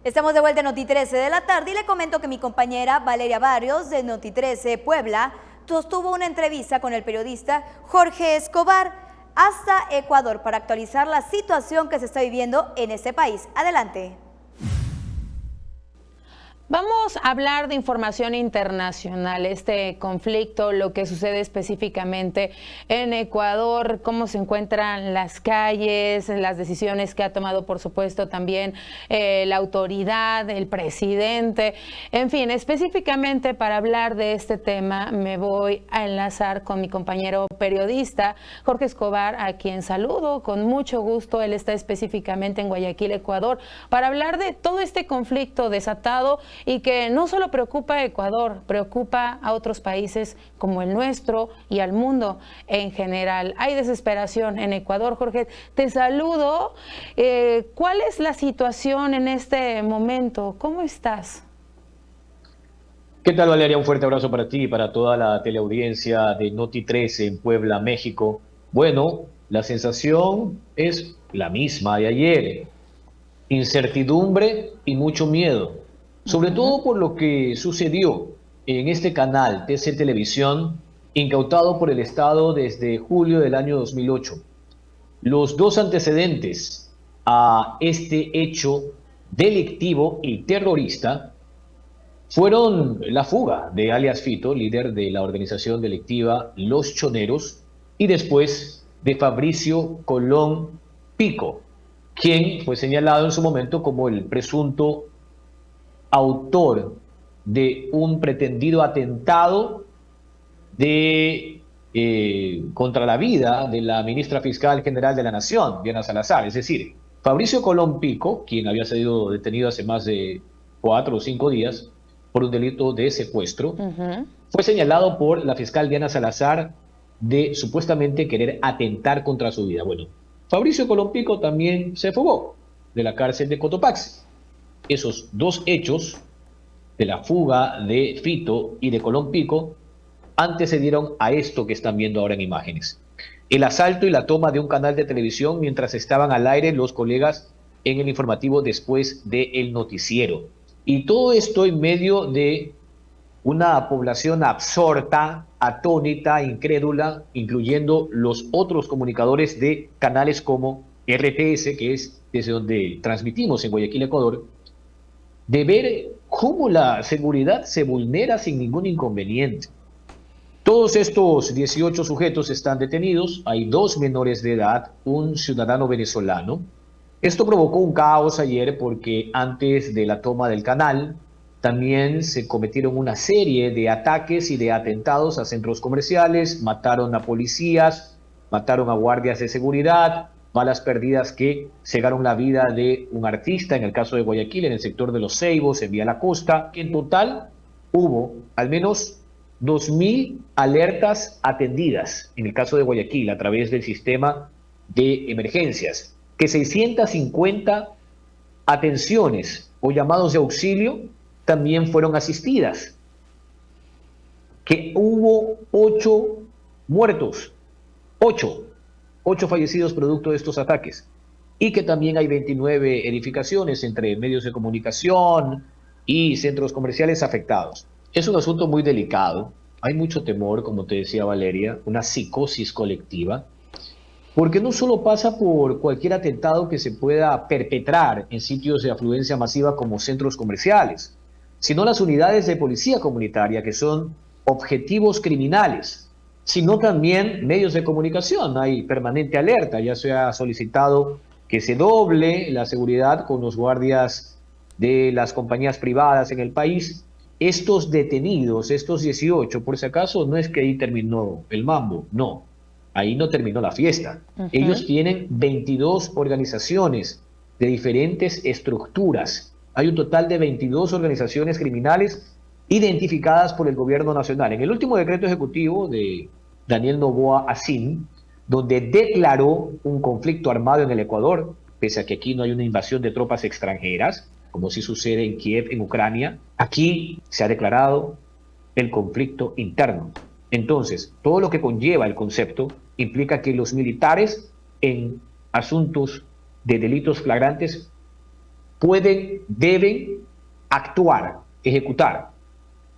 Estamos de vuelta en Noti 13 de la tarde y le comento que mi compañera Valeria Barrios de Noti 13 Puebla sostuvo una entrevista con el periodista Jorge Escobar hasta Ecuador para actualizar la situación que se está viviendo en este país. Adelante. Vamos a hablar de información internacional, este conflicto, lo que sucede específicamente en Ecuador, cómo se encuentran las calles, las decisiones que ha tomado, por supuesto, también la autoridad, el presidente. En fin, específicamente para hablar de este tema me voy a enlazar con mi compañero periodista Jorge Escobar, a quien saludo con mucho gusto. Él está específicamente en Guayaquil, Ecuador, para hablar de todo este conflicto desatado y que no solo preocupa a Ecuador, preocupa a otros países como el nuestro y al mundo en general. Hay desesperación en Ecuador. Jorge, te saludo. ¿Cuál es la situación en este momento? ¿Cómo estás? ¿Qué tal, Valeria? Un fuerte abrazo para ti y para toda la teleaudiencia de Noti 13 en Puebla, México. Bueno, la sensación es la misma de ayer. Incertidumbre y mucho miedo. Sobre todo por lo que sucedió en este canal TC Televisión, incautado por el Estado desde julio del año 2008. Los dos antecedentes a este hecho delictivo y terrorista fueron la fuga de alias Fito, líder de la organización delictiva Los Choneros, y después de Fabricio Colón Pico, quien fue señalado en su momento como el presunto autor de un pretendido atentado contra la vida de la ministra fiscal general de la Nación, Diana Salazar. Es decir, Fabricio Colón Pico, quien había sido detenido hace más de 4 o 5 días por un delito de secuestro, fue señalado por la fiscal Diana Salazar de supuestamente querer atentar contra su vida. Bueno, Fabricio Colón Pico también se fugó de la cárcel de Cotopaxi. Esos dos hechos, de la fuga de Fito y de Colón Pico, antecedieron a esto que están viendo ahora en imágenes. El asalto y la toma de un canal de televisión mientras estaban al aire los colegas en el informativo después del noticiero. Y todo esto en medio de una población absorta, atónita, incrédula, incluyendo los otros comunicadores de canales como RTS, que es desde donde transmitimos en Guayaquil, Ecuador, de ver cómo la seguridad se vulnera sin ningún inconveniente. Todos estos 18 sujetos están detenidos, hay 2 menores de edad, un ciudadano venezolano. Esto provocó un caos ayer porque antes de la toma del canal también se cometieron una serie de ataques y de atentados a centros comerciales, mataron a policías, mataron a guardias de seguridad, balas perdidas que cegaron la vida de un artista, en el caso de Guayaquil, en el sector de Los Ceibos, en Vía La Costa, que en total hubo al menos 2.000 alertas atendidas, en el caso de Guayaquil, a través del sistema de emergencias, que 650 atenciones o llamados de auxilio también fueron asistidas, que hubo 8 muertos, 8 fallecidos producto de estos ataques, y que también hay 29 edificaciones entre medios de comunicación y centros comerciales afectados. Es un asunto muy delicado, hay mucho temor, como te decía Valeria, una psicosis colectiva, porque no solo pasa por cualquier atentado que se pueda perpetrar en sitios de afluencia masiva como centros comerciales, sino las unidades de policía comunitaria, que son objetivos criminales, sino también medios de comunicación. Hay permanente alerta, ya se ha solicitado que se doble la seguridad con los guardias de las compañías privadas en el país. Estos detenidos, estos 18, por si acaso, no es que ahí terminó el mambo, no, ahí no terminó la fiesta. Ellos tienen 22 organizaciones de diferentes estructuras. Hay un total de 22 organizaciones criminales identificadas por el gobierno nacional. En el último decreto ejecutivo de Daniel Noboa Asín, donde declaró un conflicto armado en el Ecuador, pese a que aquí no hay una invasión de tropas extranjeras, como sí sucede en Kiev, en Ucrania, aquí se ha declarado el conflicto interno. Entonces, todo lo que conlleva el concepto implica que los militares en asuntos de delitos flagrantes deben actuar, ejecutar.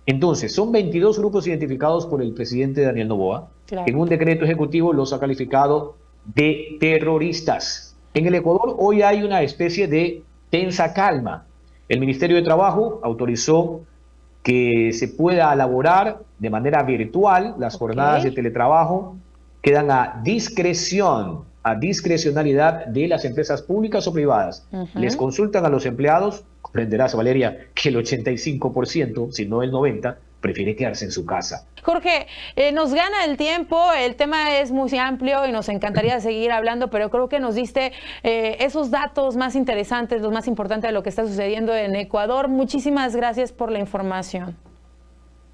Entonces, son 22 grupos identificados por el presidente Daniel Noboa. Claro. En un decreto ejecutivo los ha calificado de terroristas. En el Ecuador hoy hay una especie de tensa calma. El Ministerio de Trabajo autorizó que se pueda elaborar de manera virtual las jornadas de teletrabajo. Quedan a discrecionalidad de las empresas públicas o privadas. Les consultan a los empleados. Comprenderás, Valeria, que el 85%, si no el 90%, prefiere quedarse en su casa. Jorge, nos gana el tiempo, el tema es muy amplio y nos encantaría seguir hablando, pero creo que nos diste esos datos más interesantes, los más importantes de lo que está sucediendo en Ecuador. Muchísimas gracias por la información.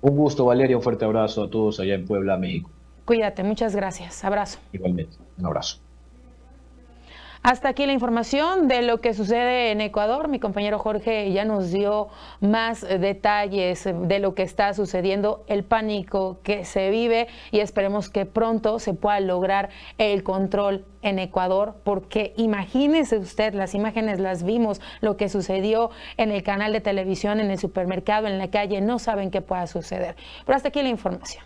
Un gusto, Valeria, un fuerte abrazo a todos allá en Puebla, México. Cuídate, muchas gracias. Abrazo. Igualmente, un abrazo. Hasta aquí la información de lo que sucede en Ecuador. Mi compañero Jorge ya nos dio más detalles de lo que está sucediendo, el pánico que se vive y esperemos que pronto se pueda lograr el control en Ecuador, porque imagínese usted, las imágenes las vimos, lo que sucedió en el canal de televisión, en el supermercado, en la calle, no saben qué pueda suceder. Pero hasta aquí la información.